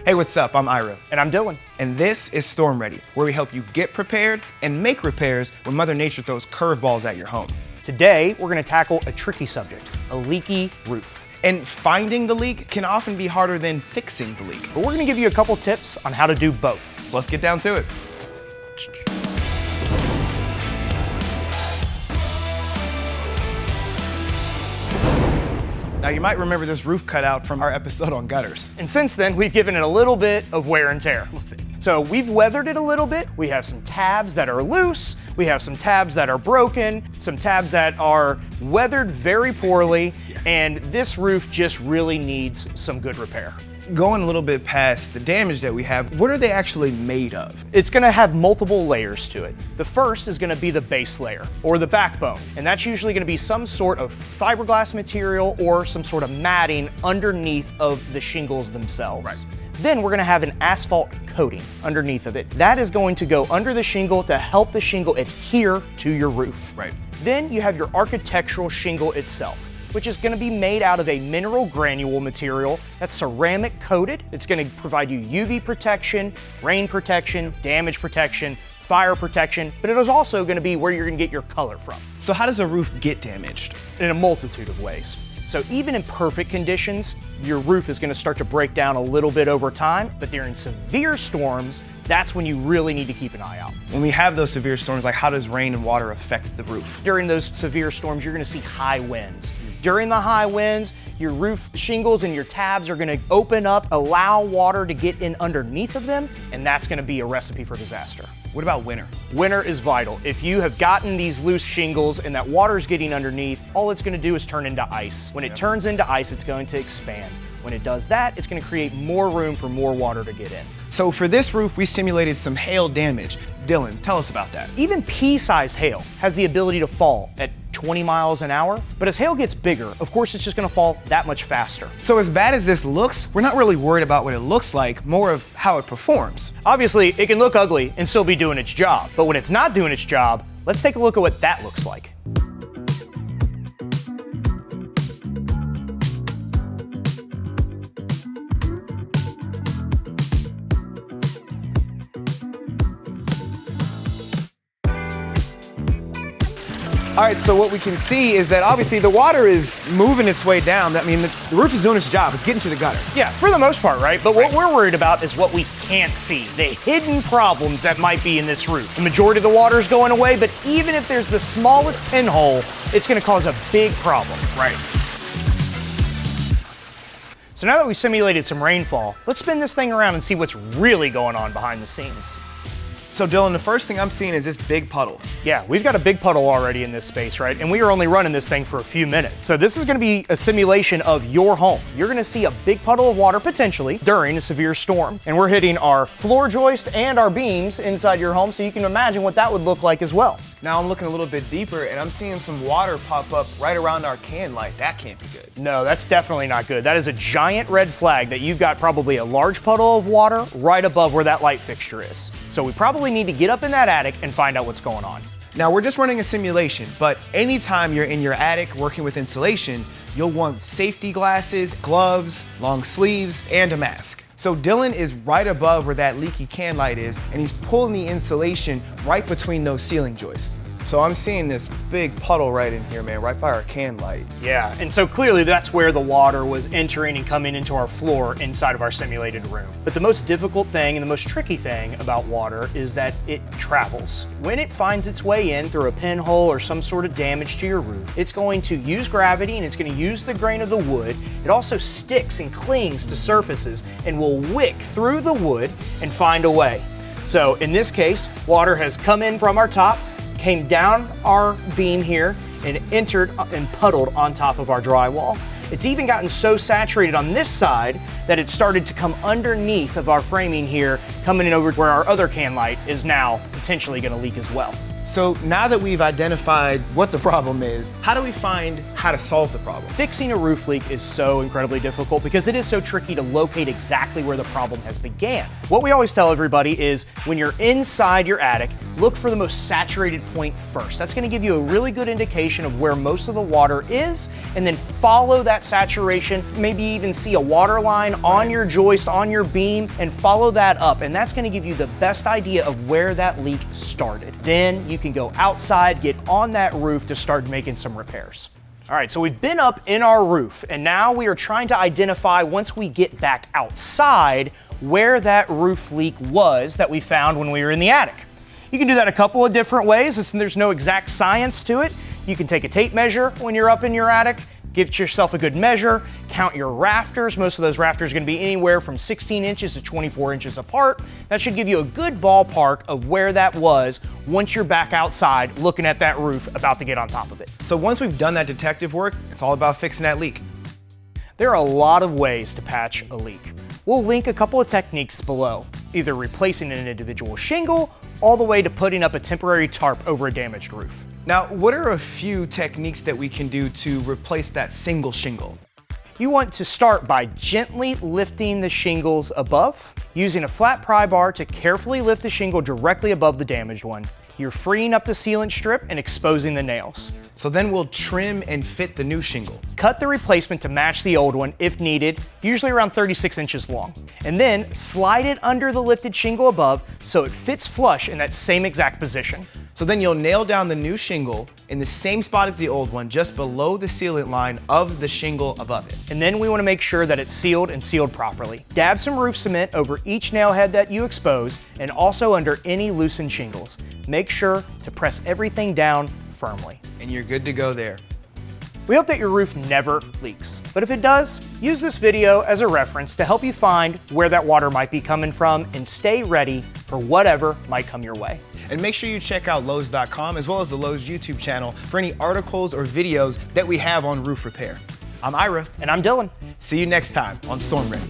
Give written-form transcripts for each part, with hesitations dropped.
Hey, what's up? I'm Ira. And I'm Dylan. And this is Storm Ready, where we help you get prepared and make repairs when Mother Nature throws curveballs at your home. Today, we're gonna tackle a tricky subject, a leaky roof. And finding the leak can often be harder than fixing the leak. But we're gonna give you a couple tips on how to do both. So let's get down to it. Now you might remember this roof cutout from our episode on gutters. And since then, we've given it a little bit of wear and tear. So we've weathered it a little bit. We have some tabs that are loose. We have some tabs that are broken, some tabs that are weathered very poorly. And this roof just really needs some good repair. Going a little bit past the damage that we have, what are they actually made of? It's gonna have multiple layers to it. The first is gonna be the base layer, or the backbone, and that's usually gonna be some sort of fiberglass material or some sort of matting underneath of the shingles themselves. Right. Then we're gonna have an asphalt coating underneath of it. That is going to go under the shingle to help the shingle adhere to your roof. Right. Then you have your architectural shingle itself, which is gonna be made out of a mineral granule material that's ceramic coated. It's gonna provide you UV protection, rain protection, damage protection, fire protection, but it is also gonna be where you're gonna get your color from. So how does a roof get damaged? In a multitude of ways. So even in perfect conditions, your roof is gonna start to break down a little bit over time, but during severe storms, that's when you really need to keep an eye out. When we have those severe storms, like how does rain and water affect the roof? During those severe storms, you're gonna see high winds. During the high winds, your roof shingles and your tabs are gonna open up, allow water to get in underneath of them, and that's gonna be a recipe for disaster. What about winter? Winter is vital. If you have gotten these loose shingles and that water's getting underneath, all it's gonna do is turn into ice. When it turns into ice, it's going to expand. When it does that, it's gonna create more room for more water to get in. So for this roof, we simulated some hail damage. Dylan, tell us about that. Even pea-sized hail has the ability to fall at 20 miles an hour, but as hail gets bigger, of course it's just gonna fall that much faster. So as bad as this looks, we're not really worried about what it looks like, more of how it performs. Obviously, it can look ugly and still be doing its job, but when it's not doing its job, let's take a look at what that looks like. All right, so what we can see is that obviously the water is moving its way down. I mean, the roof is doing its job. It's getting to the gutter. Yeah, for the most part, right? But what we're worried about is what we can't see, the hidden problems that might be in this roof. The majority of the water is going away, but even if there's the smallest pinhole, it's gonna cause a big problem. Right. So now that we've simulated some rainfall, let's spin this thing around and see what's really going on behind the scenes. So Dylan, the first thing I'm seeing is this big puddle. Yeah, we've got a big puddle already in this space, right? And we are only running this thing for a few minutes. So this is gonna be a simulation of your home. You're gonna see a big puddle of water potentially during a severe storm. And we're hitting our floor joist and our beams inside your home, so you can imagine what that would look like as well. Now I'm looking a little bit deeper and I'm seeing some water pop up right around our can light. That can't be good. No, that's definitely not good. That is a giant red flag that you've got probably a large puddle of water right above where that light fixture is. So we probably need to get up in that attic and find out what's going on. Now we're just running a simulation, but anytime you're in your attic working with insulation, you'll want safety glasses, gloves, long sleeves, and a mask. So Dylan is right above where that leaky can light is, and he's pulling the insulation right between those ceiling joists. So I'm seeing this big puddle right in here, man, right by our can light. Yeah, and so clearly that's where the water was entering and coming into our floor inside of our simulated room. But the most difficult thing and the most tricky thing about water is that it travels. When it finds its way in through a pinhole or some sort of damage to your roof, it's going to use gravity and it's going to use the grain of the wood. It also sticks and clings to surfaces and will wick through the wood and find a way. So in this case, water has come in from our top, came down our beam here and entered and puddled on top of our drywall. It's even gotten so saturated on this side that it started to come underneath of our framing here, coming in over where our other can light is now potentially gonna leak as well. So now that we've identified what the problem is, how do we find how to solve the problem? Fixing a roof leak is so incredibly difficult because it is so tricky to locate exactly where the problem has began. What we always tell everybody is when you're inside your attic, look for the most saturated point first. That's gonna give you a really good indication of where most of the water is, and then follow that saturation, maybe even see a water line on your joist, on your beam, and follow that up. And that's gonna give you the best idea of where that leak started. Then you can go outside, get on that roof to start making some repairs. All right, so we've been up in our roof, and now we are trying to identify, once we get back outside, where that roof leak was that we found when we were in the attic. You can do that a couple of different ways. There's no exact science to it. You can take a tape measure when you're up in your attic, give yourself a good measure, count your rafters. Most of those rafters are gonna be anywhere from 16 inches to 24 inches apart. That should give you a good ballpark of where that was once you're back outside looking at that roof about to get on top of it. So once we've done that detective work, it's all about fixing that leak. There are a lot of ways to patch a leak. We'll link a couple of techniques below, either replacing an individual shingle all the way to putting up a temporary tarp over a damaged roof. Now, what are a few techniques that we can do to replace that single shingle? You want to start by gently lifting the shingles above, using a flat pry bar to carefully lift the shingle directly above the damaged one. You're freeing up the sealant strip and exposing the nails. So then we'll trim and fit the new shingle. Cut the replacement to match the old one if needed, usually around 36 inches long. And then slide it under the lifted shingle above so it fits flush in that same exact position. So then you'll nail down the new shingle in the same spot as the old one, just below the sealant line of the shingle above it. And then we want to make sure that it's sealed and sealed properly. Dab some roof cement over each nail head that you expose and also under any loosened shingles. Make sure to press everything down firmly. And you're good to go there. We hope that your roof never leaks, but if it does, use this video as a reference to help you find where that water might be coming from and stay ready for whatever might come your way. And make sure you check out Lowe's.com as well as the Lowe's YouTube channel for any articles or videos that we have on roof repair. I'm Ira. And I'm Dylan. See you next time on Storm Ready.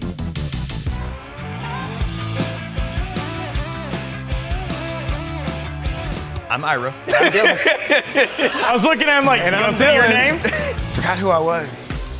I'm Ira. And I'm Dylan. I was looking at him like, and I'm say your Dylan. name? Forgot who I was.